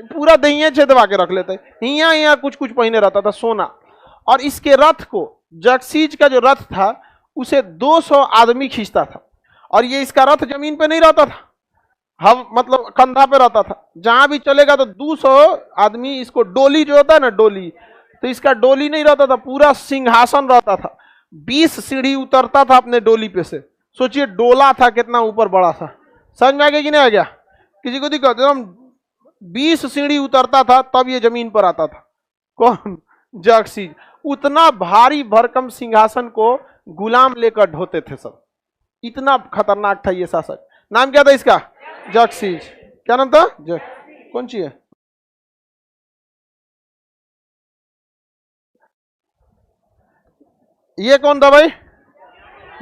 पूरा दहिया छेदवा के रख लेते, यहाँ कुछ कुछ पहने रहता था सोना। और इसके रथ को, जर्कसीज का जो रथ था उसे 200 आदमी खींचता था। और ये इसका रथ जमीन पे नहीं रहता था, हम मतलब कंधा पे रहता था। जहां भी चलेगा तो 200 आदमी, इसको डोली जो होता है ना डोली, तो इसका डोली नहीं रहता था, पूरा सिंहासन रहता था। 20 सीढ़ी उतरता था अपने डोली पे से। सोचिए डोला था कितना ऊपर बड़ा सा। समझ में आ गया कि नहीं आ गया? किसी को दिक्कत? हम 20 सीढ़ी उतरता था तब ये जमीन पर आता था। कौन? जर्कसीज। उतना भारी भरकम सिंहासन को गुलाम लेकर ढोते थे सब, इतना खतरनाक था ये शासक। नाम क्या था इसका? जर्कसीज। क्या नाम था? कौन सी है? ये कौन था भाई?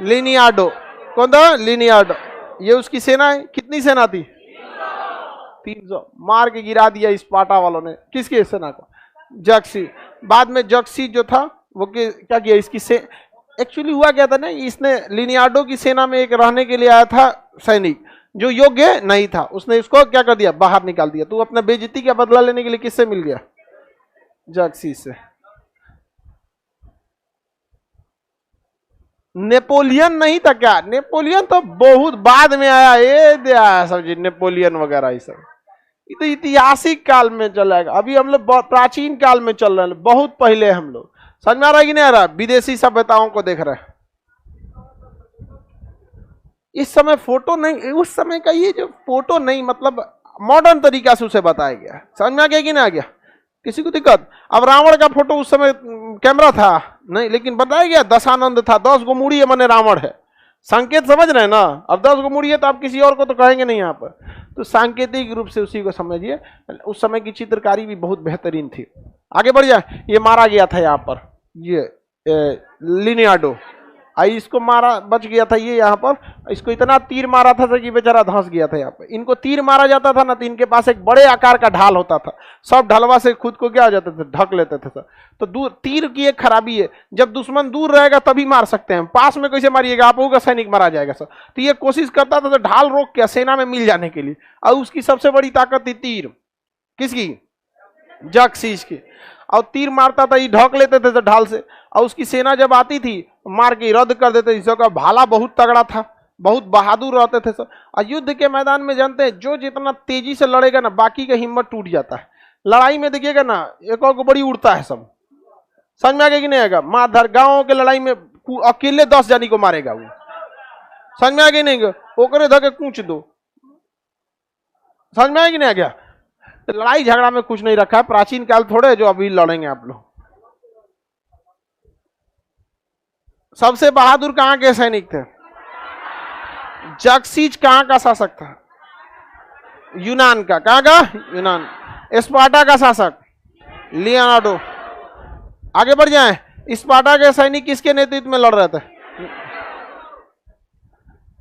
लिनियार्डो। कौन था? लिनियार्डो। ये उसकी सेना है। कितनी सेना थी? 300। मार के गिरा दिया स्पार्टा वालों ने। किसकी सेना को? जर्कसीज। बाद में जर्कसीज जो था वो क्या किया, इसकी एक्चुअली हुआ क्या था ना, इसने लिनियार्डो की सेना में एक रहने के लिए आया था सैनिक जो योग्य नहीं था, उसने इसको क्या कर दिया? बाहर निकाल दिया। तो अपना बेइज्जती का बदला लेने के लिए किससे मिल गया? जर्कसीज से। नेपोलियन नहीं था क्या? नेपोलियन तो बहुत बाद में आया, ये दिया सब जी नेपोलियन वगैरह ये सब। ये तो ऐतिहासिक काल में चलेगा। अभी हम लोग प्राचीन काल में चल रहे हैं, बहुत पहले हम लोग। समझ में आ रहा है कि नहीं आ रहा? विदेशी सभ्यताओं को देख रहे हैं। इस समय फोटो नहीं, उस समय का ये जो फोटो नहीं, मतलब मॉडर्न तरीका से उसे बताया गया। समझ में आ गया कि नहीं आ गया? किसी को दिक्कत? अब रावण का फोटो उस समय कैमरा था नहीं, लेकिन बताया गया दशानंद था, 10 गो मुड़ी है मने रावण है। संकेत समझ रहे हैं ना? अब 10 गो मुड़ी है तो आप किसी और को तो कहेंगे नहीं यहाँ पर, तो सांकेतिक रूप से उसी को समझिए। उस समय की चित्रकारी भी बहुत बेहतरीन थी। आगे बढ़ जाए। ये मारा गया था यहाँ पर, ये लिनियार्डो। इसको मारा, बच गया था ये यहाँ पर। इसको इतना तीर मारा था कि बेचारा धंस गया था यहाँ पे। इनको तीर मारा जाता था ना तो इनके पास एक बड़े आकार का ढाल होता था, सब ढलवा से खुद को क्या हो जाते थे? ढक लेते थे सब। तो दूर तीर की एक खराबी है, जब दुश्मन दूर रहेगा तभी मार सकते हैं, पास में कैसे मारिएगा? आप होगा सैनिक मारा जाएगा सब। तो ये कोशिश करता था तो ढाल रोक के सेना में मिल जाने के लिए। और उसकी सबसे बड़ी ताकत थी तीर। किसकी? जर्कसीज की। और तीर मारता था, ये ढक लेते थे ढाल से, और उसकी सेना जब आती थी मार के रद्द कर देते। इसका भाला बहुत तगड़ा था, बहुत बहादुर रहते थे सब। और युद्ध के मैदान में जानते हैं जो जितना तेजी से लड़ेगा ना, बाकी का हिम्मत टूट जाता है। लड़ाई में देखिएगा ना, एक और को बड़ी उड़ता है सब। समझ में आ गया कि नहीं आएगा? मारधार गाँव के लड़ाई में अकेले 10 जानी को मारेगा वो। समझ में आ गया नहीं? ओकरे धके कूच दो। समझ में आया कि नहीं आ गया? लड़ाई झगड़ा में कुछ नहीं रखा है, प्राचीन काल थोड़े जो अभी लड़ेंगे आप लोग। सबसे बहादुर कहां के सैनिक थे? जर्कसीज कहां का शासक था? यूनान का। कहां का? यूनान। स्पार्टा का शासक लियोनार्डो। आगे बढ़ जाएं। स्पार्टा के सैनिक किसके नेतृत्व में लड़ रहे थे?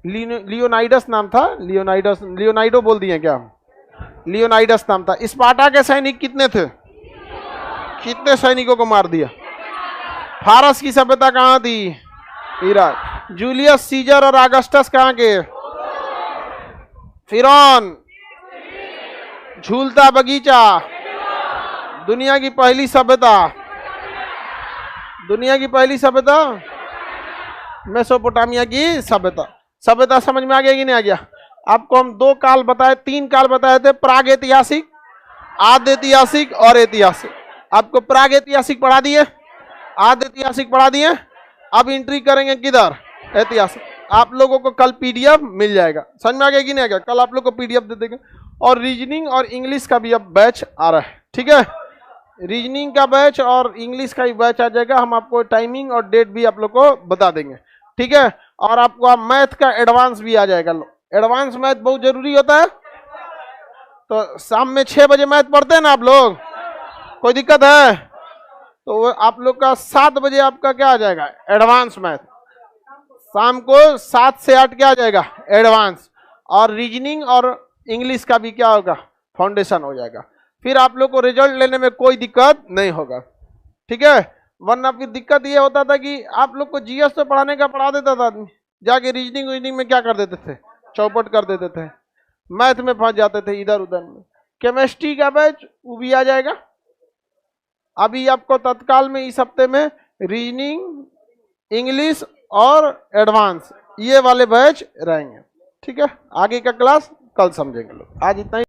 लियोनाइडस नाम था। लियोनाइडस, लियोनाइडो बोल दिए क्या? लियोनाइडस नाम था। स्पार्टा के सैनिक कितने थे? कितने सैनिकों को मार दिया? फारस की सभ्यता कहां थी? इराक। जूलियस सीजर और अगस्टस कहां के? फिरौन। झूलता बगीचा। दुनिया की पहली सभ्यता। दुनिया की पहली सभ्यता मेसोपोटामिया की सभ्यता। सभ्यता समझ में आ गया कि नहीं आ गया? आपको हम 2 काल बताए, 3 काल बताए थे, प्राग ऐतिहासिक, आद्य ऐतिहासिक और ऐतिहासिक। आपको प्राग ऐतिहासिक पढ़ा दिए, आद्य ऐतिहासिक पढ़ा दिए। अब एंट्री करेंगे किधर? ऐतिहासिक। आप लोगों को कल पीडीएफ मिल जाएगा। समझ में आ गया कि नहीं आ गया? कल आप लोग को पीडीएफ दे देंगे। और रीजनिंग और इंग्लिश का भी अब बैच आ रहा है, ठीक है? रीजनिंग का बैच और इंग्लिश का भी बैच आ जाएगा। हम आपको टाइमिंग और डेट भी आप लोग को बता देंगे, ठीक है? और आपको मैथ का एडवांस भी आ जाएगा, एडवांस मैथ बहुत जरूरी होता है। तो शाम में 6 बजे मैथ पढ़ते हैं ना आप लोग, कोई दिक्कत है? तो वो आप लोग का 7 बजे आपका क्या आ जाएगा? Advance math. शाम को 7 से 8 क्या आ जाएगा? एडवांस। और रीजनिंग और इंग्लिश का भी क्या होगा? फाउंडेशन हो जाएगा। फिर आप लोग को रिजल्ट लेने में कोई दिक्कत नहीं होगा, ठीक है? वरना फिर दिक्कत ये होता था कि आप लोग को जीएस तो पढ़ाने का पढ़ा देता था आदमी, जाके रीजनिंग में क्या कर देते थे? चौपट कर देते थे, मैथ में फंस जाते थे इधर उधर में। केमिस्ट्री का बैच वो भी आ जाएगा। अभी आपको तत्काल में इस हफ्ते में रीजनिंग, इंग्लिश और एडवांस ये वाले बैच रहेंगे, ठीक है? आगे का क्लास कल समझेंगे लोग। आज इतना ही।